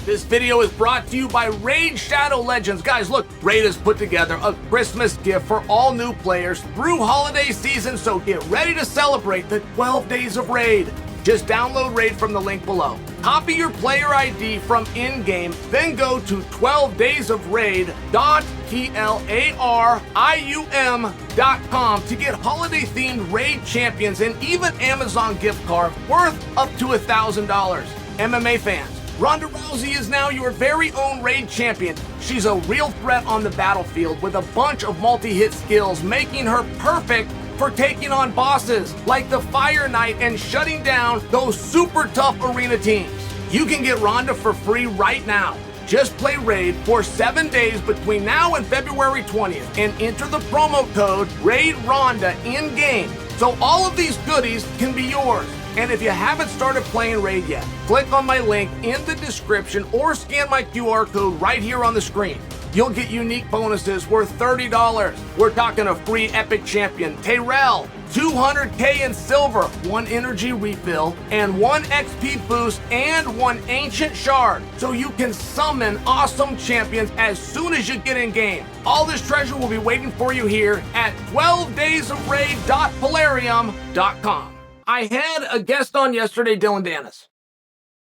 This video is brought to you by Raid Shadow Legends. Guys, look, Raid has put together a Christmas gift for all new players through holiday season, so get ready to celebrate the 12 days of Raid. Just download Raid from the link below. Copy your player ID from in-game, then go to 12daysofraid.com to get holiday-themed Raid champions and even Amazon gift cards worth up to $1,000. MMA fans, Ronda Rousey is now your very own Raid champion. She's a real threat on the battlefield with a bunch of multi-hit skills, making her perfect for taking on bosses like the Fire Knight and shutting down those super tough arena teams. You can get Ronda for free right now. Just play Raid for 7 days between now and February 20th and enter the promo code RAIDRONDA in-game so all of these goodies can be yours. And if you haven't started playing Raid yet, click on my link in the description or scan my QR code right here on the screen. You'll get unique bonuses worth $30. We're talking a free epic champion, Tyrell, 200k in silver, 1 energy refill, and 1 XP boost, and 1 ancient shard, so you can summon awesome champions as soon as you get in game. All this treasure will be waiting for you here at 12daysofraid.polarium.com. I had a guest on yesterday, Dillon Danis.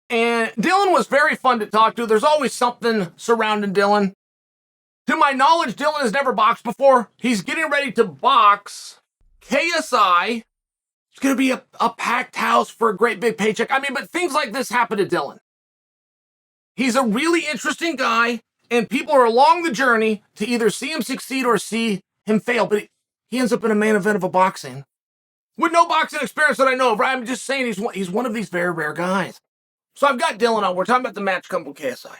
And Dillon was very fun to talk to. There's always something surrounding Dillon. To my knowledge, Dillon has never boxed before. He's getting ready to box KSI. It's going to be a packed house for a great big paycheck. I mean, but things like this happen to Dillon. He's a really interesting guy, and people are along the journey to either see him succeed or see him fail. But he ends up in a main event of a boxing with no boxing experience that I know of. Right? I'm just saying he's one of these very rare guys. So I've got Dillon on. We're talking about the match coming with KSI.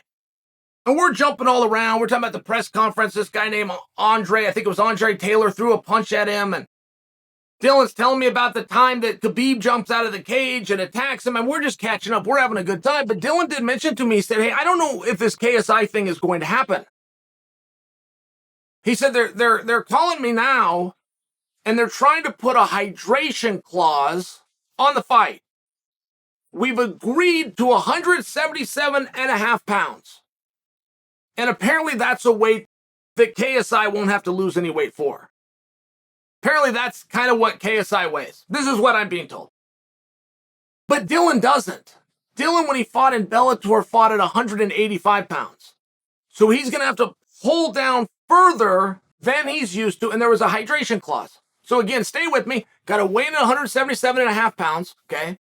And we're jumping all around. We're talking about the press conference. This guy named Andre, I think it was Andre Taylor, threw a punch at him. And Dillon's telling me about the time that Khabib jumps out of the cage and attacks him. And we're just catching up. We're having a good time. But Dillon did mention to me, he said, hey, I don't know if this KSI thing is going to happen. He said they're calling me now, and they're trying to put a hydration clause on the fight. We've agreed to 177.5 pounds. And apparently that's a weight that KSI won't have to lose any weight for. Apparently that's kind of what KSI weighs. This is what I'm being told. But Dillon doesn't. Dillon, when he fought in Bellator, fought at 185 pounds. So he's going to have to pull down further than he's used to, and there was a hydration clause. So again, stay with me. Got to weigh in at 177.5 pounds, okay?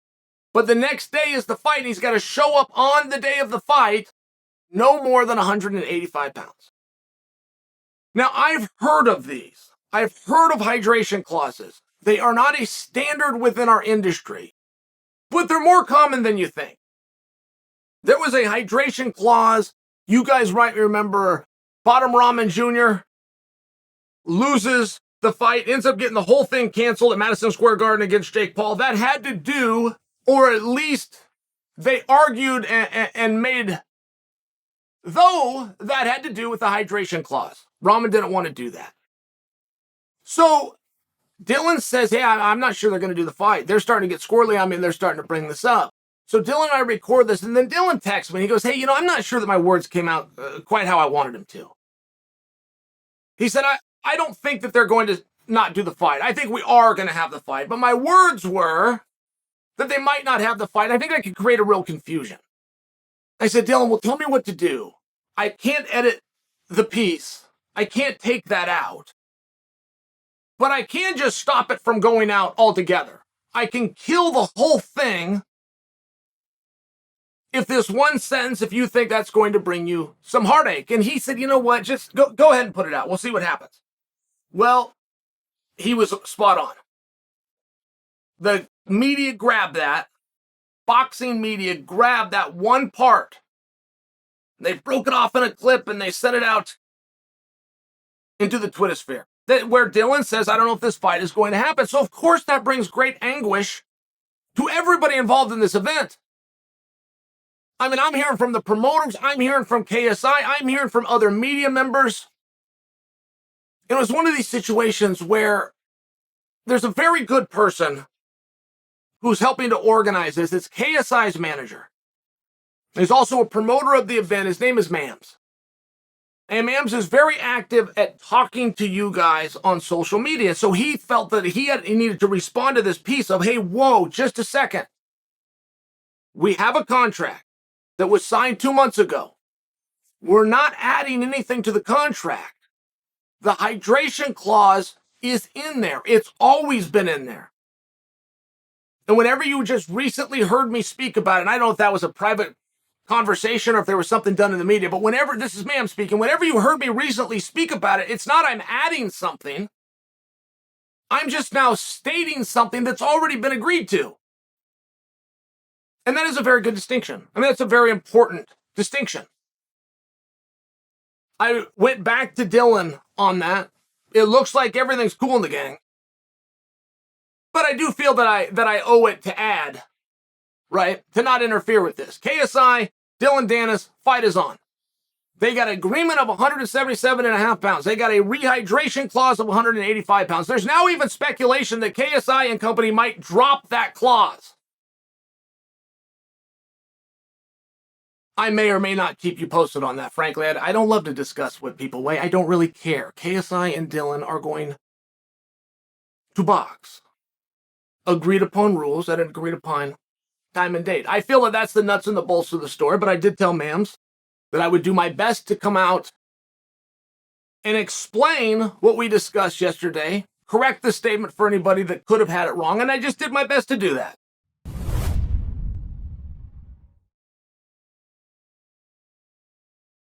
But the next day is the fight, and he's got to show up on the day of the fight no more than 185 pounds. Now, I've heard of these. I've heard of hydration clauses. They are not a standard within our industry, but they're more common than you think. There was a hydration clause. You guys might remember Bottom Ramen Jr. loses the fight, ends up getting the whole thing canceled at Madison Square Garden against Jake Paul. That had to do, or at least they argued and made, though that had to do with the hydration clause. Ramen didn't want to do that. So Dillon says, hey, I'm not sure they're going to do the fight. They're starting to get squirrely on me, and they're starting to bring this up. So Dillon and I record this, and then Dillon texts me, and he goes, hey, I'm not sure that my words came out quite how I wanted them to. He said, I don't think that they're going to not do the fight. I think we are going to have the fight. But my words were that they might not have the fight. I think I could create a real confusion. I said, Dillon, well, tell me what to do. I can't edit the piece. I can't take that out. But I can just stop it from going out altogether. I can kill the whole thing if this one sentence, if you think that's going to bring you some heartache. And he said, you know what, just go ahead and put it out. We'll see what happens. Well, he was spot on. The media grabbed that. Boxing media grabbed that one part. They broke it off in a clip and they sent it out into the Twitter sphere. Where Dillon says, I don't know if this fight is going to happen. So, of course, that brings great anguish to everybody involved in this event. I mean, I'm hearing from the promoters. I'm hearing from KSI. I'm hearing from other media members. It was one of these situations where there's a very good person who's helping to organize this. It's KSI's manager. He's also a promoter of the event. His name is Mams. And Mams is very active at talking to you guys on social media. So he felt that he needed to respond to this piece of, hey, whoa, just a second. We have a contract that was signed 2 months ago. We're not adding anything to the contract. The hydration clause is in there. It's always been in there. And whenever you just recently heard me speak about it, and I don't know if that was a private conversation or if there was something done in the media, but whenever, this is Ma'am speaking, whenever you heard me recently speak about it, it's not I'm adding something. I'm just now stating something that's already been agreed to. And that is a very good distinction. I mean, that's a very important distinction. I went back to Dillon on that. It looks like everything's cool in the gang. But I do feel that I owe it to add, right, to not interfere with this. KSI, Dillon Danis, fight is on. They got an agreement of 177.5 pounds. They got a rehydration clause of 185 pounds. There's now even speculation that KSI and company might drop that clause. I may or may not keep you posted on that, frankly. I don't love to discuss what people weigh. I don't really care. KSI and Dillon are going to box. Agreed upon rules at an agreed upon time and date. I feel that that's the nuts and the bolts of the story, but I did tell Mams that I would do my best to come out and explain what we discussed yesterday, correct the statement for anybody that could have had it wrong, and I just did my best to do that.